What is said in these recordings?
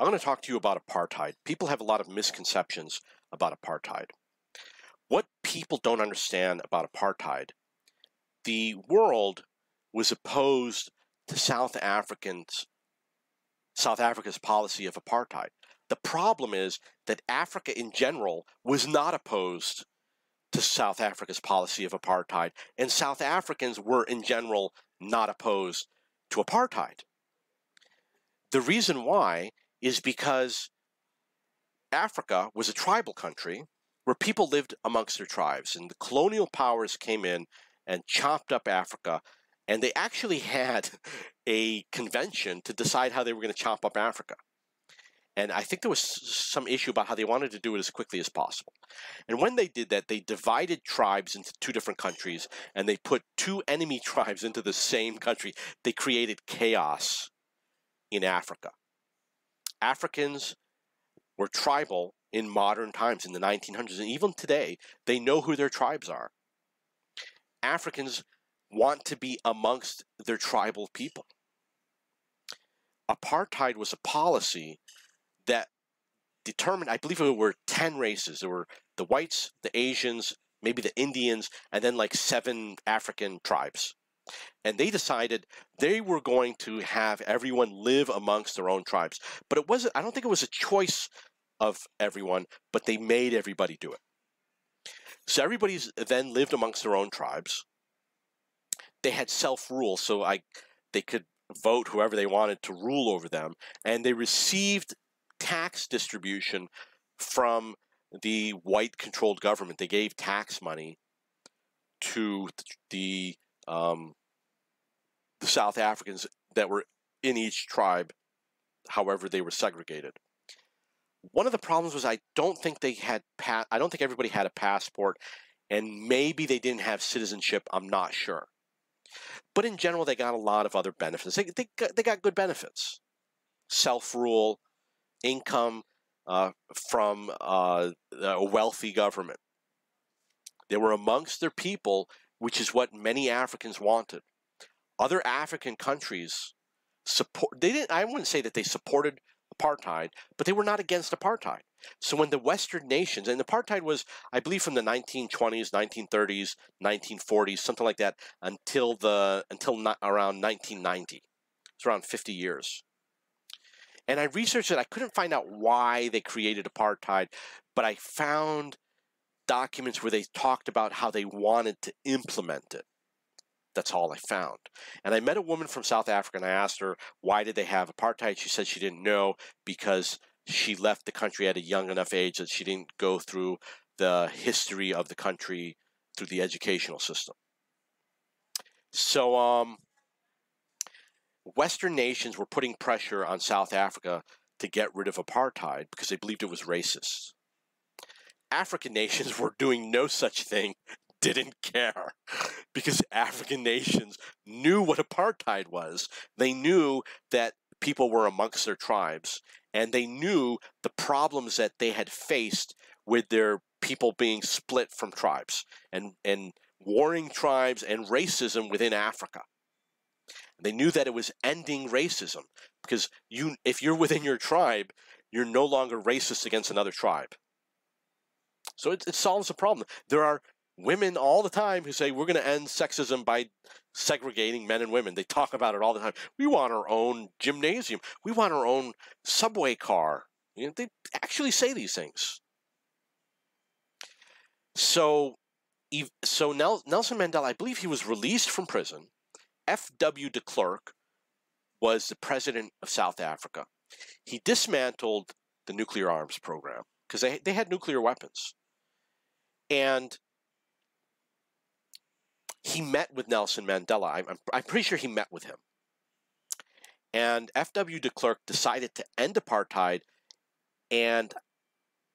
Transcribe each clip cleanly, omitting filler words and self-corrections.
I'm going to talk to you about apartheid. People have a lot of misconceptions about apartheid. What people don't understand about apartheid, the world was opposed to South Africa's policy of apartheid. The problem is that Africa in general was not opposed to South Africa's policy of apartheid, and South Africans were in general not opposed to apartheid. The reason why is because Africa was a tribal country where people lived amongst their tribes, and the colonial powers came in and chopped up Africa, and they actually had a convention to decide how they were going to chop up Africa. And I think there was some issue about how they wanted to do it as quickly as possible. And when they did that, they divided tribes into two different countries, and they put two enemy tribes into the same country. They created chaos in Africa. Africans were tribal in modern times, in the 1900s, and even today, they know who their tribes are. Africans want to be amongst their tribal people. Apartheid was a policy that determined, I believe there were 10 races. There were the whites, the Asians, maybe the Indians, and then like 7 African tribes. And they decided they were going to have everyone live amongst their own tribes. But it wasn't, I don't think it was a choice of everyone, but they made everybody do it. So everybody then lived amongst their own tribes. They had self-rule, so they could vote whoever they wanted to rule over them, and they received tax distribution from the white-controlled government. They gave tax money to the South Africans that were in each tribe, however they were segregated. One of the problems was I don't think everybody had a passport, and maybe they didn't have citizenship. I'm not sure. But in general, they got a lot of other benefits. They got good benefits. Self-rule, income from a wealthy government. They were amongst their people, which is what many Africans wanted. Other African countries I wouldn't say that they supported apartheid, but they were not against apartheid. So when the Western nations, and apartheid was, I believe, from the 1920s, 1930s, 1940s, something like that, until around 1990. It's around 50 years. And I researched it. I couldn't find out why they created apartheid, but I found documents where they talked about how they wanted to implement it. That's all I found. And I met a woman from South Africa, and I asked her, why did they have apartheid? She said she didn't know because she left the country at a young enough age that she didn't go through the history of the country through the educational system. So Western nations were putting pressure on South Africa to get rid of apartheid because they believed it was racist. African nations were doing no such thing, didn't care, because African nations knew what apartheid was. They knew that people were amongst their tribes, and they knew the problems that they had faced with their people being split from tribes and warring tribes and racism within Africa. They knew that it was ending racism because if you're within your tribe, you're no longer racist against another tribe. So it solves the problem. There are women all the time who say, we're going to end sexism by segregating men and women. They talk about it all the time. We want our own gymnasium. We want our own subway car. They actually say these things. So Nelson Mandela, I believe he was released from prison. F.W. de Klerk was the president of South Africa. He dismantled the nuclear arms program because they had nuclear weapons. And he met with Nelson Mandela. I'm pretty sure he met with him. And F.W. de Klerk decided to end apartheid, and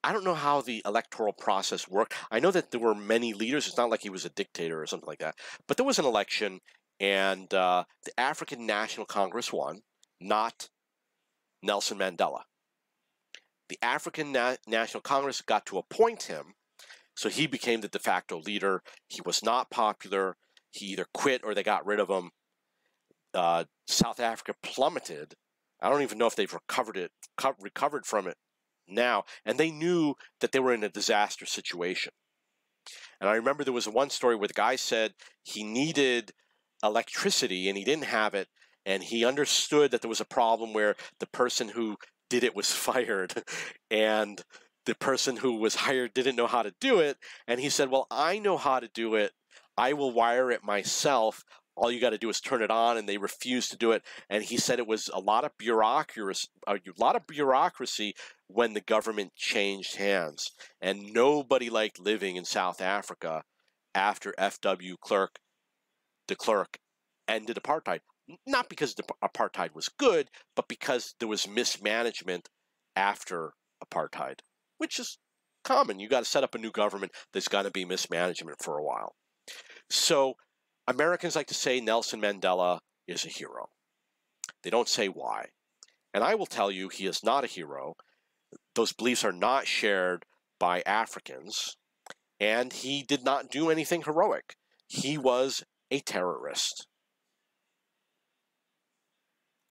I don't know how the electoral process worked. I know that there were many leaders. It's not like he was a dictator or something like that. But there was an election, and the African National Congress won, not Nelson Mandela. The African National Congress got to appoint him, so he became the de facto leader. He was not popular. He either quit or they got rid of him. South Africa plummeted I don't even know if they've recovered from it now. And they knew that they were in a disaster situation. And I remember there was one story where the guy said he needed electricity and he didn't have it. And he understood that there was a problem where the person who did it was fired and the person who was hired didn't know how to do it. And he said, well, I know how to do it. I will wire it myself. All you got to do is turn it on, and they refused to do it. And he said it was a lot of bureaucracy, when the government changed hands. And nobody liked living in South Africa after F.W. de Klerk ended apartheid. Not because the apartheid was good, but because there was mismanagement after apartheid, which is common. You got to set up a new government. There's going to be mismanagement for a while. So Americans like to say Nelson Mandela is a hero. They don't say why. And I will tell you, he is not a hero. Those beliefs are not shared by Africans. And he did not do anything heroic. He was a terrorist.